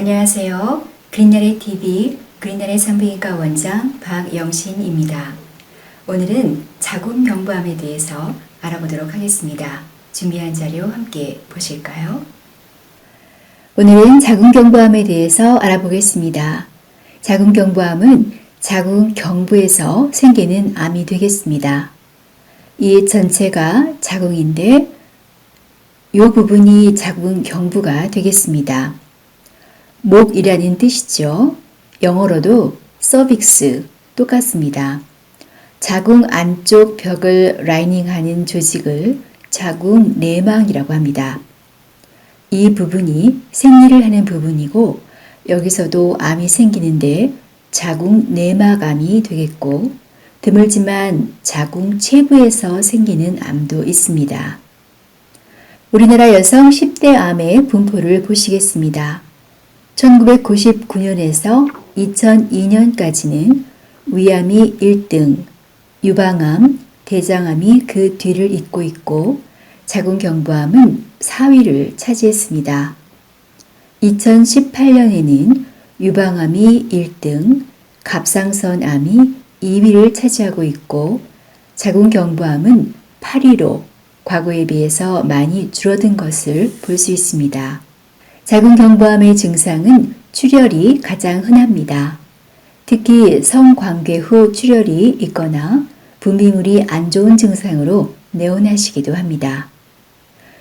안녕하세요. 그린나래 TV 그린나래 산부인과 원장 박영신입니다. 오늘은 자궁경부암에 대해서 알아보도록 하겠습니다. 준비한 자료 함께 보실까요? 오늘은 자궁경부암에 대해서 알아보겠습니다. 자궁경부암은 자궁경부에서 생기는 암이 되겠습니다. 이 전체가 자궁인데 이 부분이 자궁경부가 되겠습니다. 목이라는 뜻이죠. 영어로도 서빅스 똑같습니다. 자궁 안쪽 벽을 라이닝하는 조직을 자궁 내막이라고 합니다. 이 부분이 생리를 하는 부분이고 여기서도 암이 생기는데 자궁 내막암이 되겠고 드물지만 자궁 체부에서 생기는 암도 있습니다. 우리나라 여성 10대 암의 분포를 보시겠습니다. 1999년에서 2002년까지는 위암이 1등, 유방암, 대장암이 그 뒤를 잇고 있고 자궁경부암은 4위를 차지했습니다. 2018년에는 유방암이 1등, 갑상선암이 2위를 차지하고 있고 자궁경부암은 8위로 과거에 비해서 많이 줄어든 것을 볼 수 있습니다. 자궁경부암의 증상은 출혈이 가장 흔합니다. 특히 성관계 후 출혈이 있거나 분비물이 안 좋은 증상으로 내원하시기도 합니다.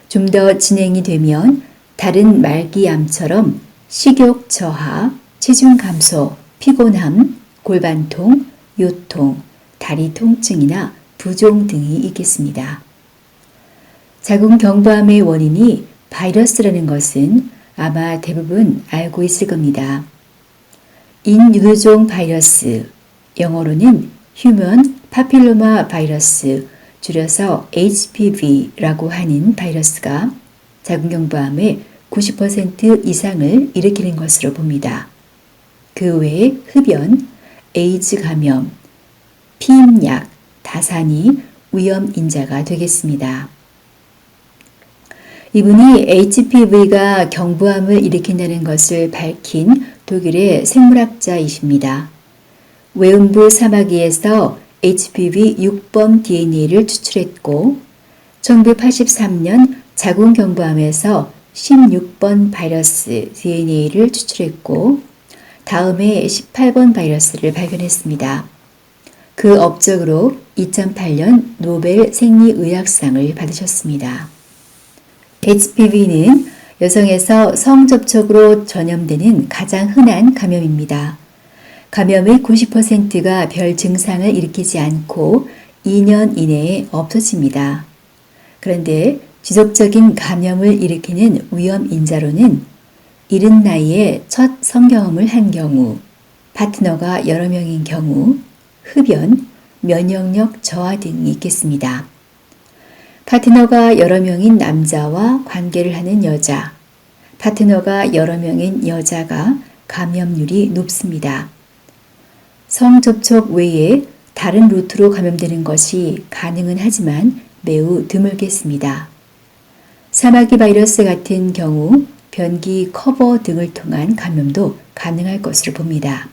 좀 더 진행이 되면 다른 말기암처럼 식욕 저하, 체중 감소, 피곤함, 골반통, 요통, 다리 통증이나 부종 등이 있겠습니다. 자궁경부암의 원인이 바이러스라는 것은 아마 대부분 알고 있을 겁니다. 인유두종 바이러스, 영어로는 Human Papilloma Virus, 줄여서 HPV라고 하는 바이러스가 자궁경부암의 90% 이상을 일으키는 것으로 봅니다. 그 외에 흡연, 에이즈 감염, 피임약, 다산이 위험 인자가 되겠습니다. 이분이 HPV가 경부암을 일으킨다는 것을 밝힌 독일의 생물학자이십니다. 웨음부 사마귀에서 HPV 6번 DNA를 추출했고 1983년 자궁경부암에서 16번 바이러스 DNA를 추출했고 다음에 18번 바이러스를 발견했습니다. 그 업적으로 2008년 노벨 생리의학상을 받으셨습니다. HPV는 여성에서 성접촉으로 전염되는 가장 흔한 감염입니다. 감염의 90%가 별 증상을 일으키지 않고 2년 이내에 없어집니다. 그런데 지속적인 감염을 일으키는 위험 인자로는 이른 나이에 첫 성경험을 한 경우, 파트너가 여러 명인 경우, 흡연, 면역력 저하 등이 있겠습니다. 파트너가 여러 명인 남자와 관계를 하는 여자, 파트너가 여러 명인 여자가 감염률이 높습니다. 성접촉 외에 다른 루트로 감염되는 것이 가능은 하지만 매우 드물겠습니다. 사마귀 바이러스 같은 경우 변기 커버 등을 통한 감염도 가능할 것으로 봅니다.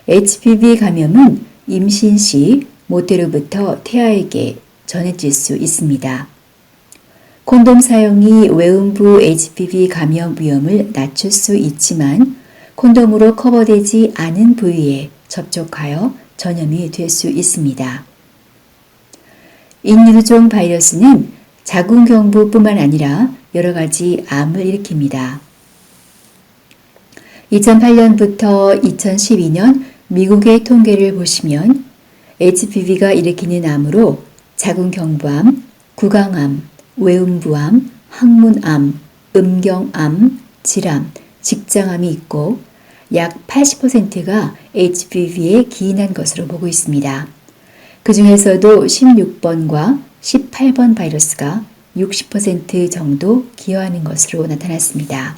HPV 감염은 임신 시 모태로부터 태아에게 전해질 수 있습니다. 콘돔 사용이 외음부 HPV 감염 위험을 낮출 수 있지만 콘돔으로 커버되지 않은 부위에 접촉하여 전염이 될 수 있습니다. 인유두종 바이러스는 자궁경부뿐만 아니라 여러 가지 암을 일으킵니다. 2008년부터 2012년 미국의 통계를 보시면 HPV가 일으키는 암으로 자궁경부암, 구강암, 외음부암, 항문암, 음경암, 질암, 직장암이 있고 약 80%가 HPV에 기인한 것으로 보고 있습니다. 그 중에서도 16번과 18번 바이러스가 60% 정도 기여하는 것으로 나타났습니다.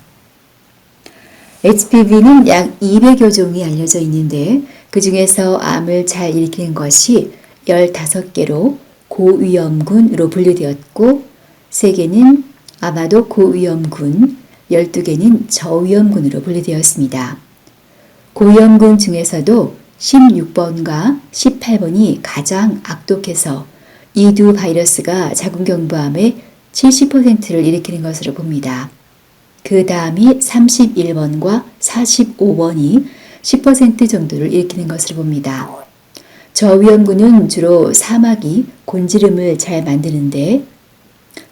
HPV는 약 200여 종이 알려져 있는데 그 중에서 암을 잘 일으키는 것이 15개로 고위험군으로 분류되었고 3개는 아마도 고위험군, 12개는 저위험군으로 분류되었습니다. 고위험군 중에서도 16번과 18번이 가장 악독해서 이 두 바이러스가 자궁경부암의 70%를 일으키는 것으로 봅니다. 그 다음이 31번과 45번이 10% 정도를 일으키는 것으로 봅니다. 저위험군은 주로 사마귀, 곤지름을 잘 만드는데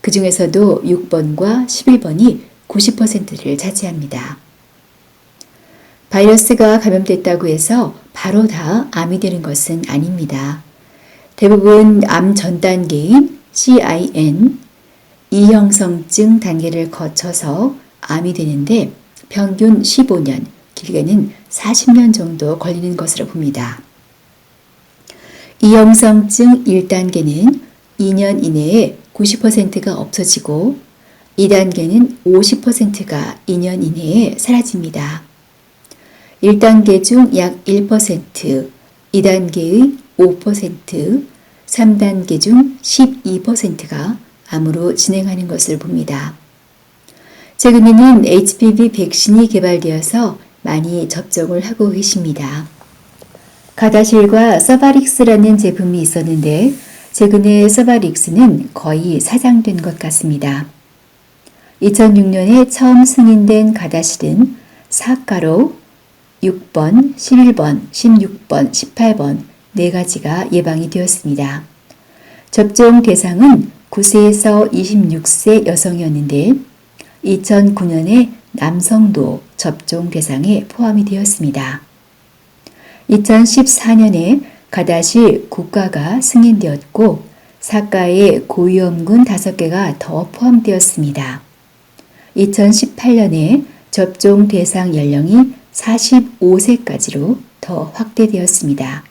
그 중에서도 6번과 11번이 90%를 차지합니다. 바이러스가 감염됐다고 해서 바로 다 암이 되는 것은 아닙니다. 대부분 암 전 단계인 CIN, 이형성증 단계를 거쳐서 암이 되는데 평균 15년, 길게는 40년 정도 걸리는 것으로 봅니다. 이형성증 1단계는 2년 이내에 90%가 없어지고 2단계는 50%가 2년 이내에 사라집니다. 1단계 중 약 1%, 2단계의 5%, 3단계 중 12%가 암으로 진행하는 것을 봅니다. 최근에는 HPV 백신이 개발되어서 많이 접종을 하고 계십니다. 가다실과 서바릭스라는 제품이 있었는데 최근에 서바릭스는 거의 사장된 것 같습니다. 2006년에 처음 승인된 가다실은 4가로 6번, 11번, 16번, 18번 4가지가 예방이 되었습니다. 접종 대상은 9세에서 26세 여성이었는데 2009년에 남성도 접종 대상에 포함이 되었습니다. 2014년에 가다실 국가가 승인되었고 사가에 고위험군 5개가 더 포함되었습니다. 2018년에 접종 대상 연령이 45세까지로 더 확대되었습니다.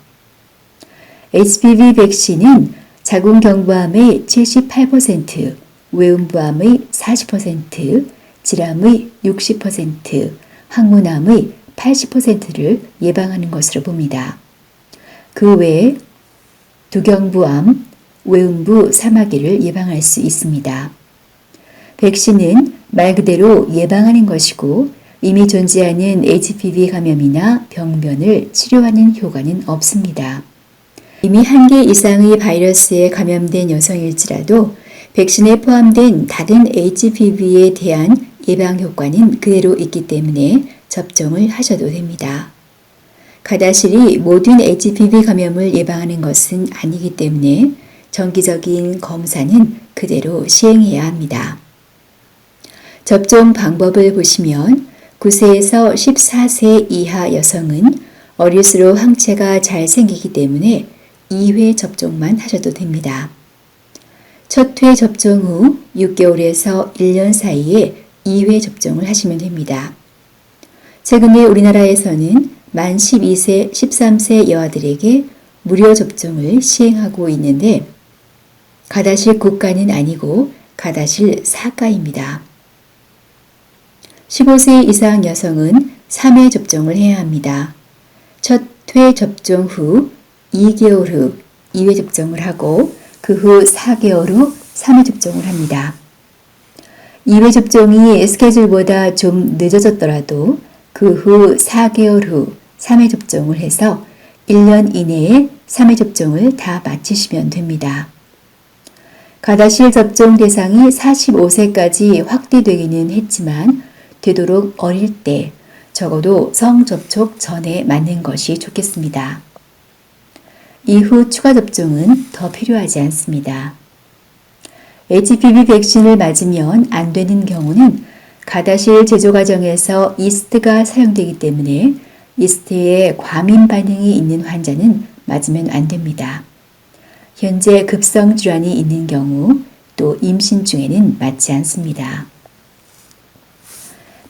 HPV 백신은 자궁경부암의 78%, 외음부암의 40%, 질암의 60%, 항문암의 80%를 예방하는 것으로 봅니다. 그 외에 두경부암, 외음부 사마귀를 예방할 수 있습니다. 백신은 말 그대로 예방하는 것이고 이미 존재하는 HPV 감염이나 병변을 치료하는 효과는 없습니다. 이미 1개 이상의 바이러스에 감염된 여성일지라도 백신에 포함된 다른 HPV에 대한 예방 효과는 그대로 있기 때문에 접종을 하셔도 됩니다. 가다실이 모든 HPV 감염을 예방하는 것은 아니기 때문에 정기적인 검사는 그대로 시행해야 합니다. 접종 방법을 보시면 9세에서 14세 이하 여성은 어릴수록 항체가 잘 생기기 때문에 2회 접종만 하셔도 됩니다. 첫 회 접종 후 6개월에서 1년 사이에 2회 접종을 하시면 됩니다. 최근에 우리나라에서는 만 12세, 13세 여아들에게 무료 접종을 시행하고 있는데 가다실 국가는 아니고 가다실 사가입니다. 15세 이상 여성은 3회 접종을 해야 합니다. 첫 회 접종 후 2개월 후 2회 접종을 하고 그 후 4개월 후 3회 접종을 합니다. 2회 접종이 스케줄보다 좀 늦어졌더라도 그 후 4개월 후 3회 접종을 해서 1년 이내에 3회 접종을 다 마치시면 됩니다. 가다실 접종 대상이 45세까지 확대되기는 했지만 되도록 어릴 때 적어도 성접촉 전에 맞는 것이 좋겠습니다. 이후 추가 접종은 더 필요하지 않습니다. HPV 백신을 맞으면 안 되는 경우는 가다실 제조 과정에서 이스트가 사용되기 때문에 이스트에 과민 반응이 있는 환자는 맞으면 안 됩니다. 현재 급성 질환이 있는 경우 또 임신 중에는 맞지 않습니다.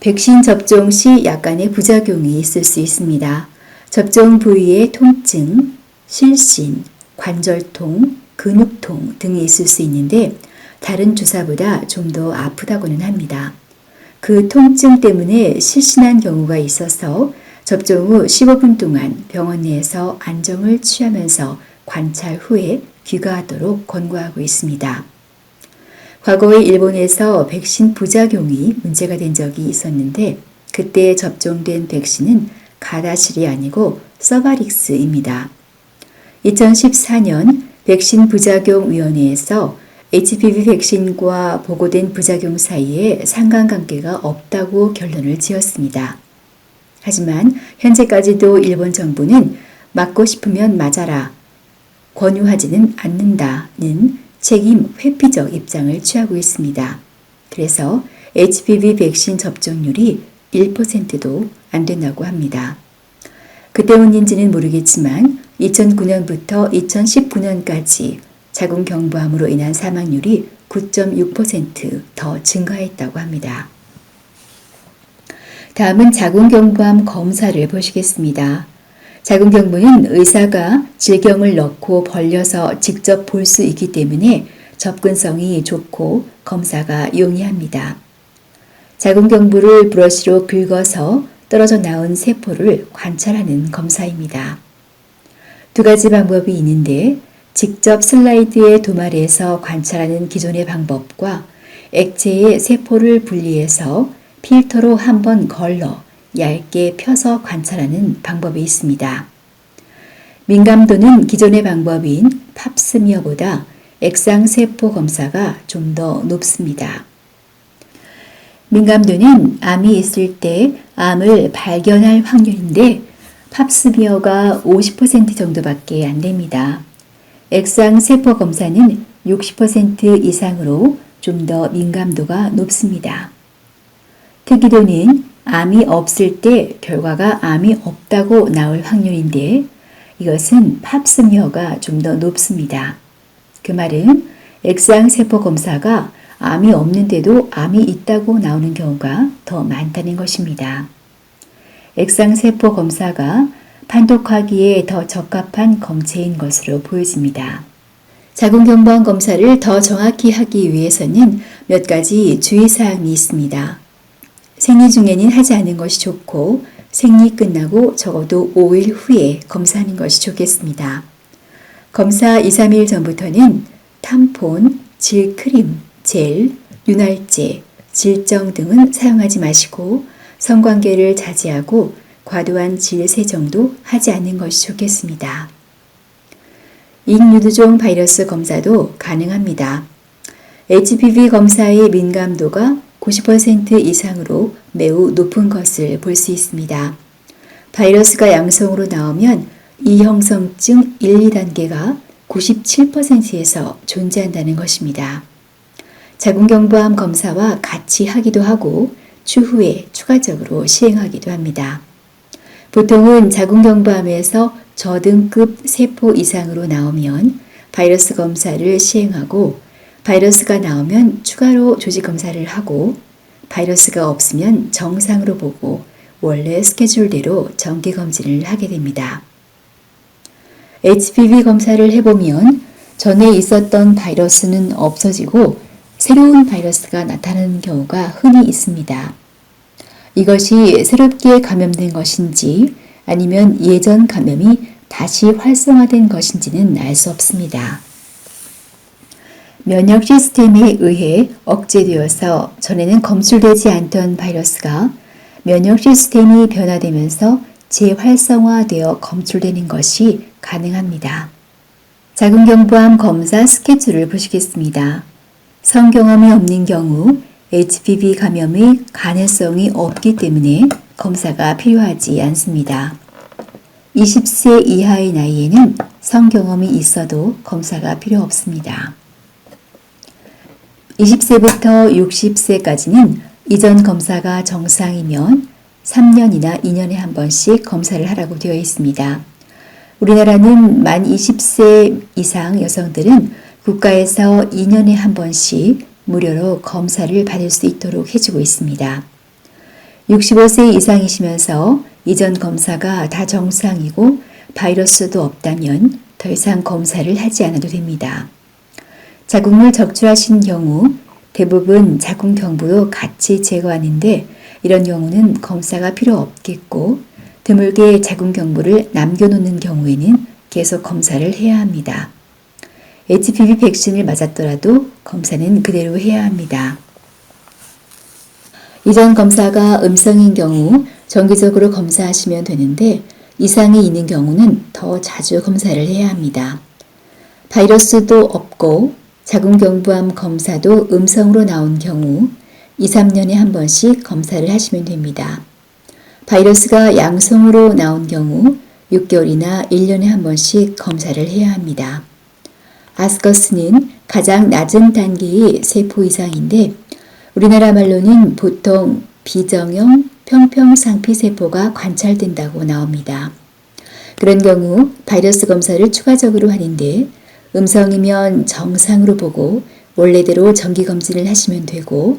백신 접종 시 약간의 부작용이 있을 수 있습니다. 접종 부위의 통증, 실신, 관절통, 근육통 등이 있을 수 있는데 다른 주사보다 좀 더 아프다고는 합니다. 그 통증 때문에 실신한 경우가 있어서 접종 후 15분 동안 병원 내에서 안정을 취하면서 관찰 후에 귀가하도록 권고하고 있습니다. 과거에 일본에서 백신 부작용이 문제가 된 적이 있었는데 그때 접종된 백신은 가라실이 아니고 서바릭스입니다. 2014년 백신 부작용위원회에서 HPV 백신과 보고된 부작용 사이에 상관관계가 없다고 결론을 지었습니다. 하지만 현재까지도 일본 정부는 맞고 싶으면 맞아라, 권유하지는 않는다는 책임 회피적 입장을 취하고 있습니다. 그래서 HPV 백신 접종률이 1%도 안 된다고 합니다. 그 때문인지는 모르겠지만 2009년부터 2019년까지 자궁경부암으로 인한 사망률이 9.6% 증가했다고 합니다. 다음은 자궁경부암 검사를 보시겠습니다. 자궁경부는 의사가 질경을 넣고 벌려서 직접 볼 수 있기 때문에 접근성이 좋고 검사가 용이합니다. 자궁경부를 브러쉬로 긁어서 떨어져 나온 세포를 관찰하는 검사입니다. 두 가지 방법이 있는데 직접 슬라이드에 도말해서 관찰하는 기존의 방법과 액체에 세포를 분리해서 필터로 한번 걸러 얇게 펴서 관찰하는 방법이 있습니다. 민감도는 기존의 방법인 팝스미어보다 액상세포 검사가 좀 더 높습니다. 민감도는 암이 있을 때 암을 발견할 확률인데 팝스미어가 50% 정도밖에 안 됩니다. 액상세포 검사는 60% 이상으로 좀 더 민감도가 높습니다. 특이도는 암이 없을 때 결과가 암이 없다고 나올 확률인데 이것은 팝스미어가 좀 더 높습니다. 그 말은 액상세포 검사가 암이 없는데도 암이 있다고 나오는 경우가 더 많다는 것입니다. 액상세포 검사가 판독하기에 더 적합한 검체인 것으로 보여집니다. 자궁경부암 검사를 더 정확히 하기 위해서는 몇 가지 주의사항이 있습니다. 생리 중에는 하지 않는 것이 좋고 생리 끝나고 적어도 5일 후에 검사하는 것이 좋겠습니다. 검사 2, 3일 전부터는 탐폰, 질크림, 젤, 윤활제, 질정 등은 사용하지 마시고 성관계를 자제하고 과도한 질 세정도 하지 않는 것이 좋겠습니다. 인유두종 바이러스 검사도 가능합니다. HPV 검사의 민감도가 90% 이상으로 매우 높은 것을 볼 수 있습니다. 바이러스가 양성으로 나오면 이형성증 1, 2단계가 97%에서 존재한다는 것입니다. 자궁경부암 검사와 같이 하기도 하고 추후에 추가적으로 시행하기도 합니다. 보통은 자궁경부암에서 저등급 세포 이상으로 나오면 바이러스 검사를 시행하고 바이러스가 나오면 추가로 조직 검사를 하고 바이러스가 없으면 정상으로 보고 원래 스케줄대로 정기 검진을 하게 됩니다. HPV 검사를 해보면 전에 있었던 바이러스는 없어지고 새로운 바이러스가 나타나는 경우가 흔히 있습니다. 이것이 새롭게 감염된 것인지 아니면 예전 감염이 다시 활성화된 것인지는 알 수 없습니다. 면역 시스템에 의해 억제되어서 전에는 검출되지 않던 바이러스가 면역 시스템이 변화되면서 재활성화되어 검출되는 것이 가능합니다. 자궁경부암 검사 스케줄을 보시겠습니다. 성경험이 없는 경우 HPV 감염의 가능성이 없기 때문에 검사가 필요하지 않습니다. 20세 이하의 나이에는 성경험이 있어도 검사가 필요 없습니다. 20세부터 60세까지는 이전 검사가 정상이면 3년이나 2년에 한 번씩 검사를 하라고 되어 있습니다. 우리나라는 만 20세 이상 여성들은 국가에서 2년에 한 번씩 무료로 검사를 받을 수 있도록 해주고 있습니다. 65세 이상이시면서 이전 검사가 다 정상이고 바이러스도 없다면 더 이상 검사를 하지 않아도 됩니다. 자궁을 적출하신 경우 대부분 자궁경부도 같이 제거하는데 이런 경우는 검사가 필요 없겠고 드물게 자궁경부를 남겨놓는 경우에는 계속 검사를 해야 합니다. HPV 백신을 맞았더라도 검사는 그대로 해야 합니다. 이전 검사가 음성인 경우 정기적으로 검사하시면 되는데 이상이 있는 경우는 더 자주 검사를 해야 합니다. 바이러스도 없고 자궁경부암 검사도 음성으로 나온 경우 2, 3년에 한 번씩 검사를 하시면 됩니다. 바이러스가 양성으로 나온 경우 6개월이나 1년에 한 번씩 검사를 해야 합니다. 아스커스는 가장 낮은 단계의 세포 이상인데 우리나라 말로는 보통 비정형 평평상피세포가 관찰된다고 나옵니다. 그런 경우 바이러스 검사를 추가적으로 하는데 음성이면 정상으로 보고 원래대로 정기검진을 하시면 되고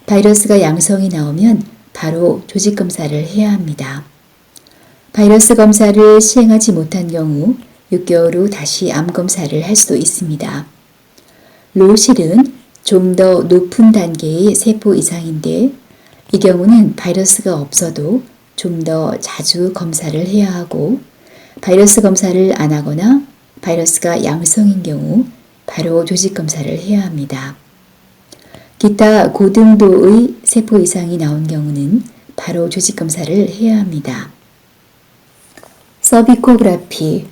바이러스가 양성이 나오면 바로 조직검사를 해야 합니다. 바이러스 검사를 시행하지 못한 경우 6개월 후 다시 암검사를 할 수도 있습니다. 로실은 좀 더 높은 단계의 세포 이상인데 이 경우는 바이러스가 없어도 좀 더 자주 검사를 해야 하고 바이러스 검사를 안 하거나 바이러스가 양성인 경우 바로 조직검사를 해야 합니다. 기타 고등도의 세포 이상이 나온 경우는 바로 조직검사를 해야 합니다. 서비코그래피,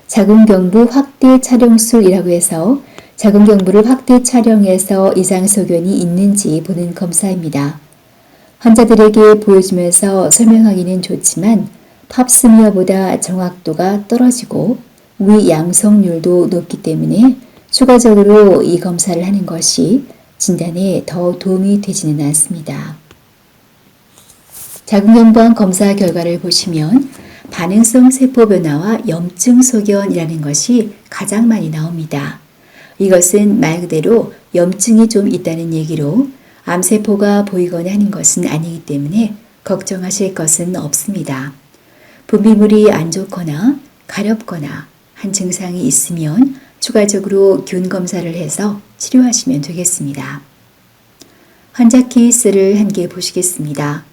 자궁경부 확대 촬영술이라고 해서 자궁경부를 확대 촬영해서 이상 소견이 있는지 보는 검사입니다. 환자들에게 보여주면서 설명하기는 좋지만 팝스미어보다 정확도가 떨어지고 위양성률도 높기 때문에 추가적으로 이 검사를 하는 것이 진단에 더 도움이 되지는 않습니다. 자궁경부암 검사 결과를 보시면 반응성 세포 변화와 염증 소견이라는 것이 가장 많이 나옵니다. 이것은 말 그대로 염증이 좀 있다는 얘기로 암세포가 보이거나 하는 것은 아니기 때문에 걱정하실 것은 없습니다. 분비물이 안 좋거나 가렵거나 한 증상이 있으면 추가적으로 균 검사를 해서 치료하시면 되겠습니다. 환자 케이스를 한 개 보시겠습니다.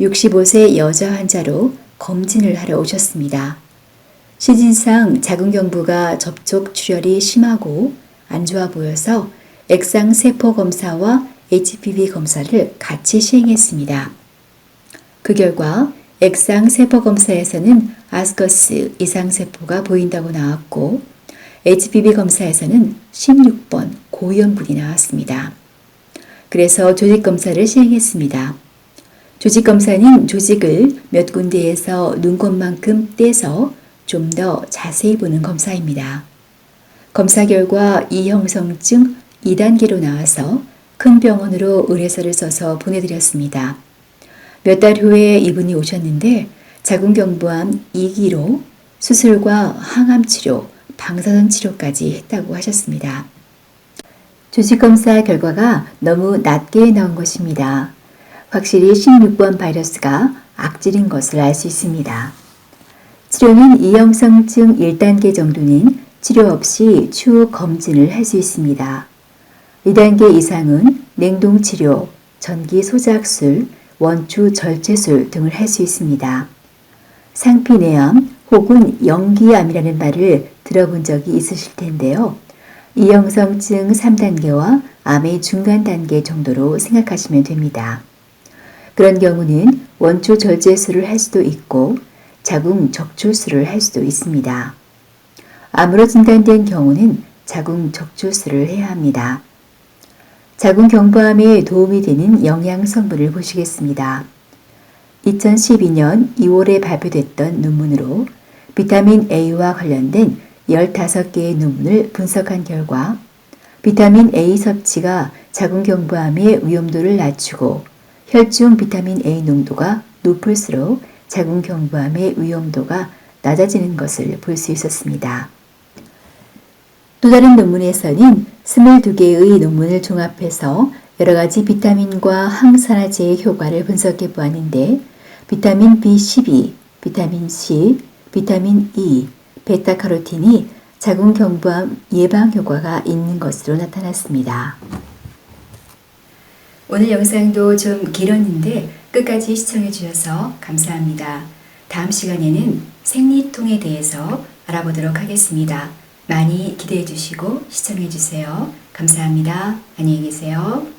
65세 여자 환자로 검진을 하러 오셨습니다. 시진상 자궁경부가 접촉 출혈이 심하고 안 좋아 보여서 액상세포 검사와 HPV 검사를 같이 시행했습니다. 그 결과 액상세포 검사에서는 아스커스 이상세포가 보인다고 나왔고 HPV 검사에서는 16번 고연분이 나왔습니다. 그래서 조직검사를 시행했습니다. 조직검사는 조직을 몇 군데에서 눈곱만큼 떼서 좀 더 자세히 보는 검사입니다. 검사 결과 이형성증 2단계로 나와서 큰 병원으로 의뢰서를 써서 보내드렸습니다. 몇 달 후에 이분이 오셨는데 자궁경부암 2기로 수술과 항암치료, 방사선 치료까지 했다고 하셨습니다. 조직검사 결과가 너무 낮게 나온 것입니다. 확실히 16번 바이러스가 악질인 것을 알 수 있습니다. 치료는 이형성증 1단계 정도는 치료 없이 추후 검진을 할 수 있습니다. 2단계 이상은 냉동치료, 전기소작술, 원추 절제술 등을 할 수 있습니다. 상피내암 혹은 영기암이라는 말을 들어본 적이 있으실 텐데요. 이형성증 3단계와 암의 중간 단계 정도로 생각하시면 됩니다. 그런 경우는 원추 절제술을 할 수도 있고 자궁 적출술을 할 수도 있습니다. 암으로 진단된 경우는 자궁 적출술을 해야 합니다. 자궁경부암에 도움이 되는 영양성분을 보시겠습니다. 2012년 2월에 발표됐던 논문으로 비타민 A와 관련된 15개의 논문을 분석한 결과 비타민 A 섭취가 자궁경부암의 위험도를 낮추고 혈중 비타민 A 농도가 높을수록 자궁경부암의 위험도가 낮아지는 것을 볼 수 있었습니다. 또 다른 논문에서는 22개의 논문을 종합해서 여러 가지 비타민과 항산화제의 효과를 분석해 보았는데 비타민 B12, 비타민 C, 비타민 E, 베타카로틴이 자궁경부암 예방 효과가 있는 것으로 나타났습니다. 오늘 영상도 좀 길었는데 끝까지 시청해 주셔서 감사합니다. 다음 시간에는 생리통에 대해서 알아보도록 하겠습니다. 많이 기대해 주시고 시청해 주세요. 감사합니다. 안녕히 계세요.